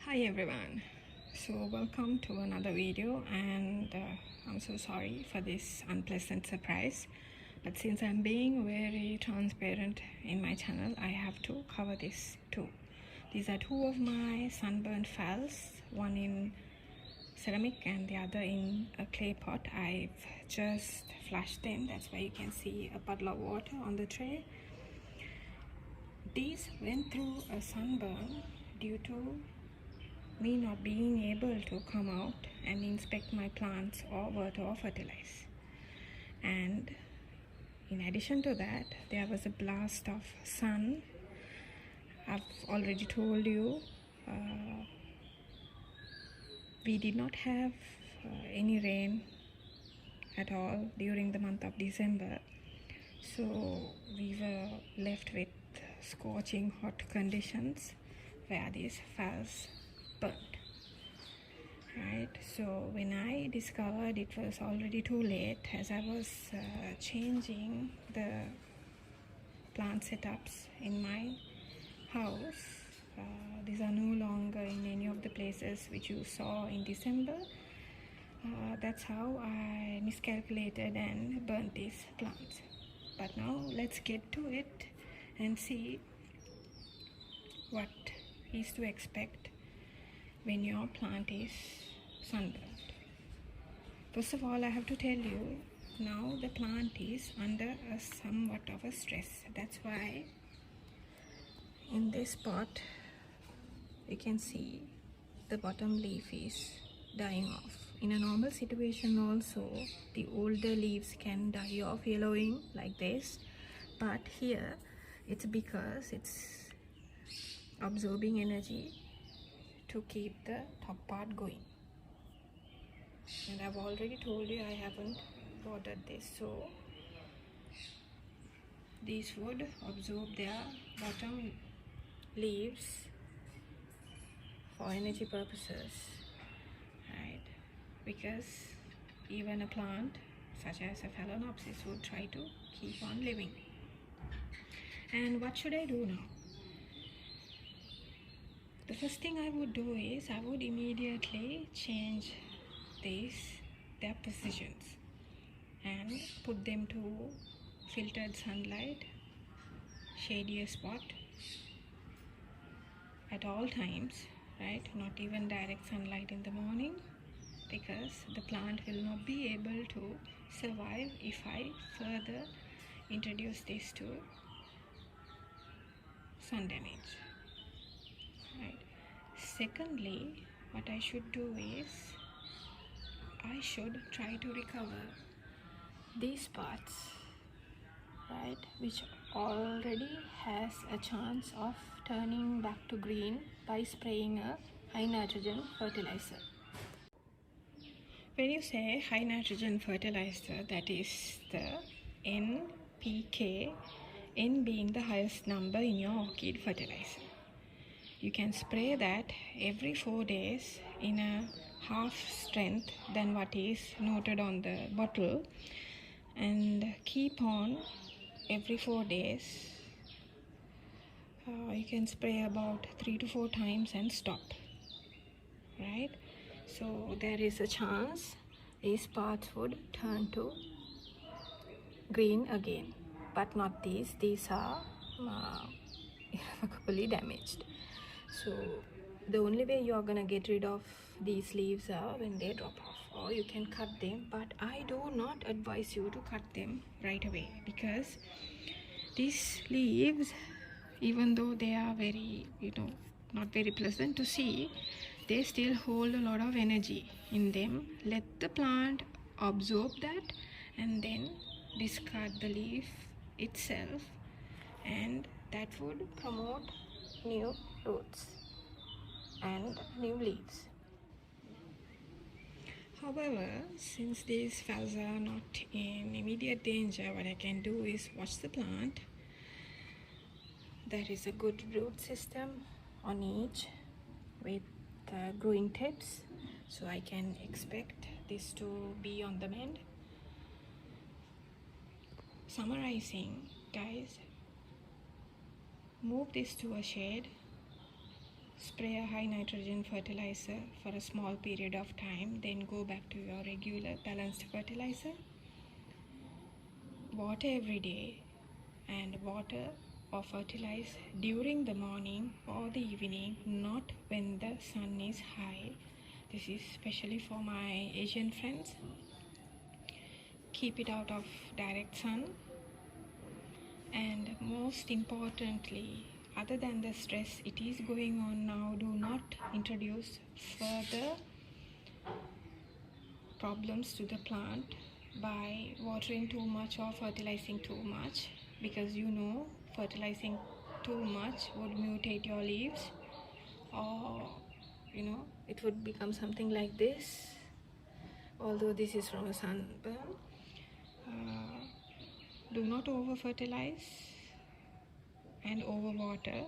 Hi everyone, so welcome to another video, and I'm so sorry for this unpleasant surprise, but since I'm being very transparent in my channel, I have to cover this too. These are two of my sunburned phals, one in ceramic and the other in a clay pot. I've just flushed them, that's why you can see a puddle of water on the tray. These went through a sunburn due to me not being able to come out and inspect my plants or water or fertilize. And in addition to that, there was a blast of sun. I've already told you we did not have any rain at all during the month of December, so we were left with scorching hot conditions where these phals burnt. Right, so when I discovered it was already too late, as I was changing the plant setups in my house, these are no longer in any of the places which you saw in December. That's how I miscalculated and burnt these plants. But now let's get to it and see what is to expect when your plant is sunburned. First of all, I have to tell you, now the plant is under a somewhat of a stress. That's why in this pot you can see the bottom leaf is dying off. In a normal situation also, the older leaves can die off, yellowing like this, but here it's because it's absorbing energy to keep the top part going. And I've already told you I haven't watered this, so these would absorb their bottom leaves for energy purposes, right? Because even a plant such as a Phalaenopsis would try to keep on living. And what should I do now? The first thing I would do is I would immediately change their positions and put them to filtered sunlight, shadier spot at all times, right? Not even direct sunlight in the morning, because the plant will not be able to survive if I further introduce this to sun damage, right? Secondly, what I should do is I should try to recover these parts, right, which already has a chance of turning back to green by spraying a high nitrogen fertilizer. When you say high nitrogen fertilizer, that is the NPK, N being the highest number in your orchid fertilizer. You can spray that every 4 days in a half strength than what is noted on the bottle, and keep on every 4 days. You can spray about 3 to 4 times and stop, right? So there is a chance these parts would turn to green again, but not these are irrevocably damaged. So the only way you are gonna get rid of these leaves are when they drop off, or you can cut them, but I do not advise you to cut them right away, because these leaves, even though they are very, not very pleasant to see, they still hold a lot of energy in them. Let the plant absorb that and then discard the leaf itself, and that would promote new roots and new leaves. However, since these phals are not in immediate danger, what I can do is watch the plant. There is a good root system on each with growing tips, so I can expect this to be on the mend. Summarizing, guys, move this to a shade, spray a high nitrogen fertilizer for a small period of time, then go back to your regular balanced fertilizer. Water every day, and water or fertilize during the morning or the evening, not when the sun is high. This is especially for my Asian friends. Keep it out of direct sun. And most importantly, other than the stress it is going on now, do not introduce further problems to the plant by watering too much or fertilizing too much, because fertilizing too much would mutate your leaves, or it would become something like this. Although this is from a sunburn, do not over fertilize and over water,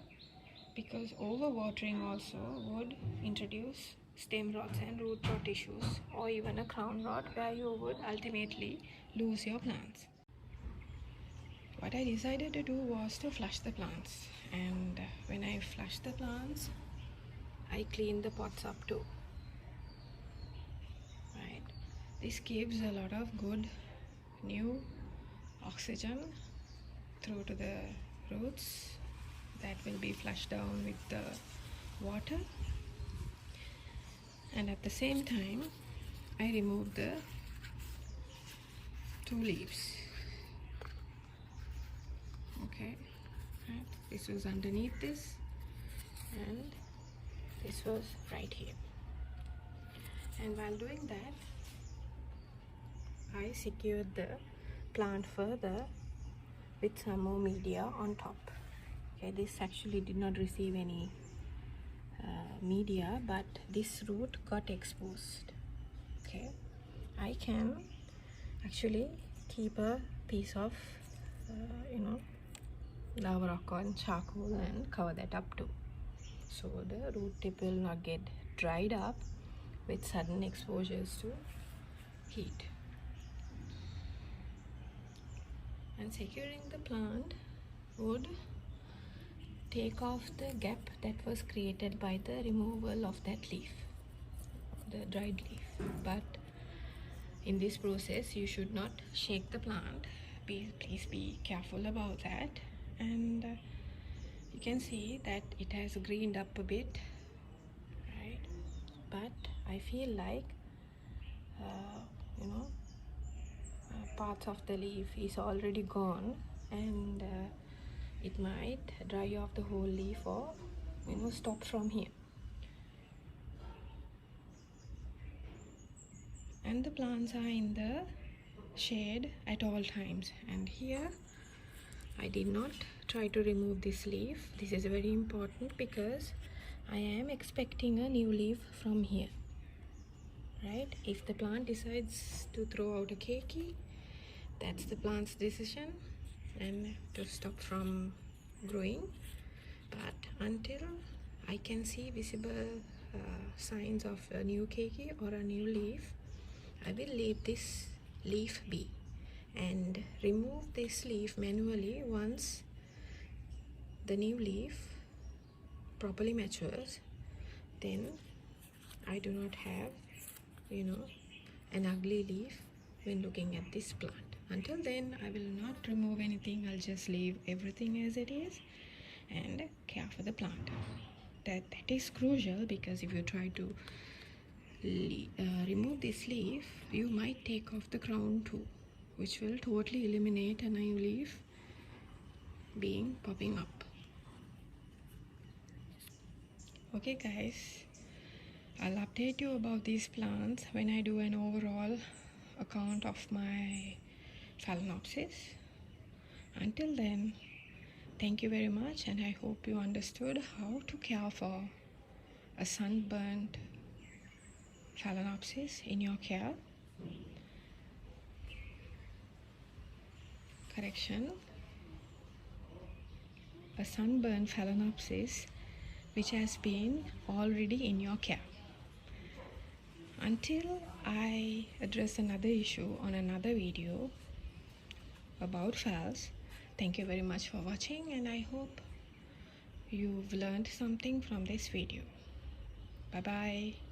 because over watering also would introduce stem rots and root rot issues, or even a crown rot, where you would ultimately lose your plants. What I decided to do was to flush the plants, and when I flush the plants, I clean the pots up too. Right? This gives a lot of good new oxygen through to the roots that will be flushed down with the water, and at the same time I remove the 2 leaves. Okay, right. This was underneath this, and this was right here. And while doing that, I secured the plant further with some more media on top. Okay, this actually did not receive any media, but this root got exposed. Okay, I can actually keep a piece of lava rock and charcoal and cover that up too, so the root tip will not get dried up with sudden exposures to heat. And securing the plant would take off the gap that was created by the removal of that leaf, the dried leaf. But in this process you should not shake the plant. Please be careful about that. And you can see that it has greened up a bit, right? But I feel like parts of the leaf is already gone, and it might dry off the whole leaf, or stop from here. And the plants are in the shade at all times, and here I did not try to remove this leaf. This is very important because I am expecting a new leaf from here, right? If the plant decides to throw out a keiki, that's the plant's decision and to stop from growing. But until I can see visible signs of a new keiki or a new leaf, I will leave this leaf be and remove this leaf manually once the new leaf properly matures. Then I do not have an ugly leaf when looking at this plant. Until then I will not remove anything. I'll just leave everything as it is and care for the plant. That is crucial, because if you try to remove this leaf, you might take off the crown too, which will totally eliminate a new leaf popping up. Okay guys, I'll update you about these plants when I do an overall account of my Phalaenopsis. Until then, thank you very much, and I hope you understood how to care for a sunburnt Phalaenopsis in your care. Correction, a sunburnt Phalaenopsis which has been already in your care. Until I address another issue on another video about phals, thank you very much for watching, and I hope you've learned something from this video. Bye bye.